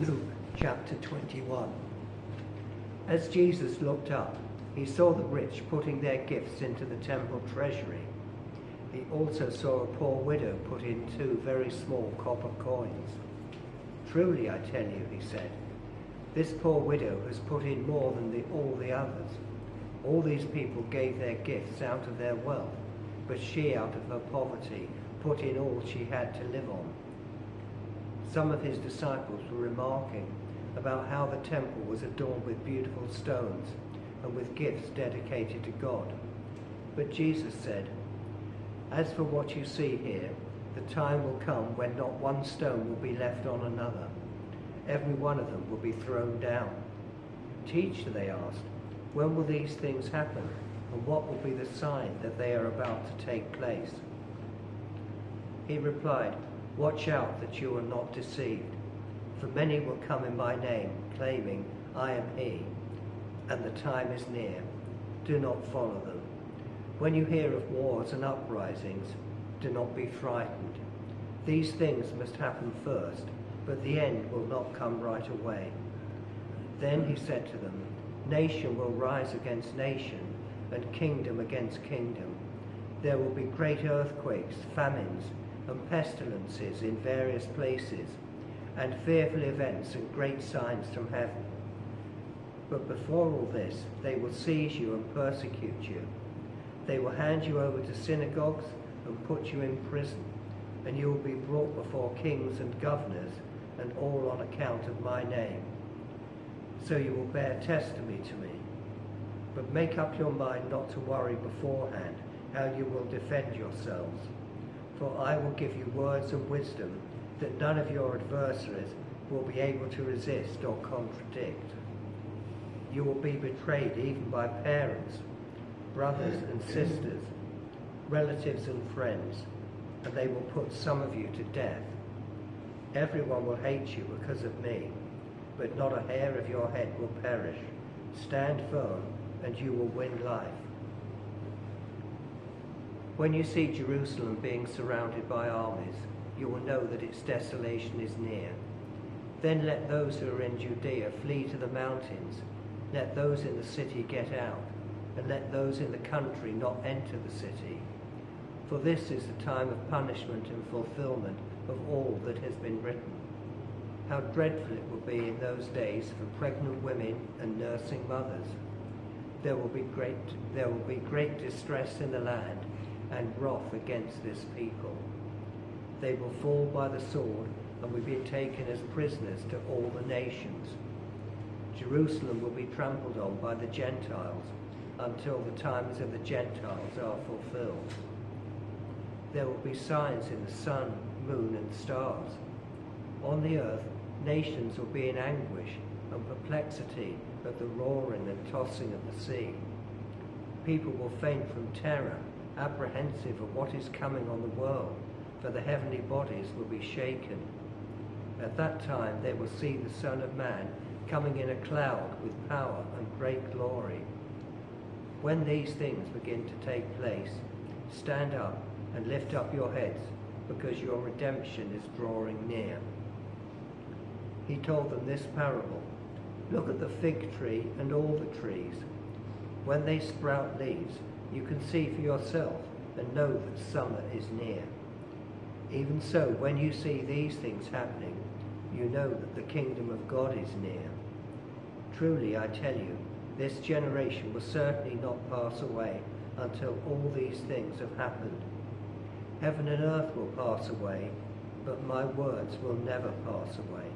Luke chapter 21. As Jesus looked up, he saw the rich putting their gifts into the temple treasury. He also saw a poor widow put in 2 very small copper coins. "Truly I tell you," he said, "this poor widow has put in more than all the others. All these people gave their gifts out of their wealth, but she, out of her poverty, put in all she had to live on." Some of his disciples were remarking about how the temple was adorned with beautiful stones and with gifts dedicated to God. But Jesus said, "As for what you see here, the time will come when not one stone will be left on another. Every one of them will be thrown down." "Teacher," they asked, "when will these things happen, and what will be the sign that they are about to take place?" He replied, "Watch out that you are not deceived, for many will come in my name, claiming, 'I am he,' and the time is near. Do not follow them. When you hear of wars and uprisings, do not be frightened. These things must happen first, but the end will not come right away." Then he said to them, "Nation will rise against nation, and kingdom against kingdom. There will be great earthquakes, famines, and pestilences in various places, and fearful events and great signs from heaven. But before all this, they will seize you and persecute you. They will hand you over to synagogues and put you in prison, and you will be brought before kings and governors, and all on account of my name. So you will bear testimony to me. But make up your mind not to worry beforehand how you will defend yourselves. For I will give you words of wisdom that none of your adversaries will be able to resist or contradict. You will be betrayed even by parents, brothers and sisters, relatives and friends, and they will put some of you to death. Everyone will hate you because of me, but not a hair of your head will perish. Stand firm, and you will win life. When you see Jerusalem being surrounded by armies, you will know that its desolation is near. Then let those who are in Judea flee to the mountains. Let those in the city get out, and let those in the country not enter the city. For this is the time of punishment and fulfillment of all that has been written. How dreadful it will be in those days for pregnant women and nursing mothers. There will be great distress in the land, and wrath against this people. They will fall by the sword and will be taken as prisoners to all the nations. Jerusalem will be trampled on by the Gentiles until the times of the Gentiles are fulfilled. There will be signs in the sun, moon, and stars. On the earth, nations will be in anguish and perplexity at the roaring and tossing of the sea. People will faint from terror, apprehensive of what is coming on the world, for the heavenly bodies will be shaken. At that time they will see the Son of Man coming in a cloud with power and great glory. When these things begin to take place, stand up and lift up your heads, because your redemption is drawing near." He told them this parable: "Look at the fig tree and all the trees. When they sprout leaves, you can see for yourself and know that summer is near. Even so, when you see these things happening, you know that the kingdom of God is near. Truly, I tell you, this generation will certainly not pass away until all these things have happened. Heaven and earth will pass away, but my words will never pass away.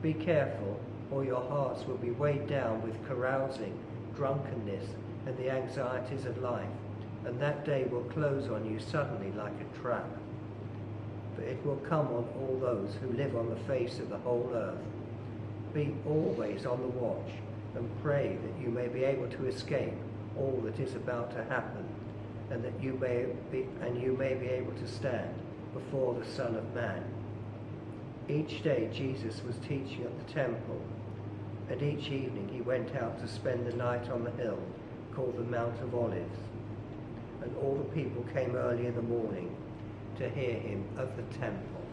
Be careful, or your hearts will be weighed down with carousing, drunkenness, and the anxieties of life, and that day will close on you suddenly like a trap. But it will come on all those who live on the face of the whole earth. Be always on the watch, and pray that you may be able to escape all that is about to happen, and that you may be able to stand before the Son of Man." Each day Jesus was teaching at the temple, and each evening he went out to spend the night on the hill called the Mount of Olives. And all the people came early in the morning to hear him of the temple.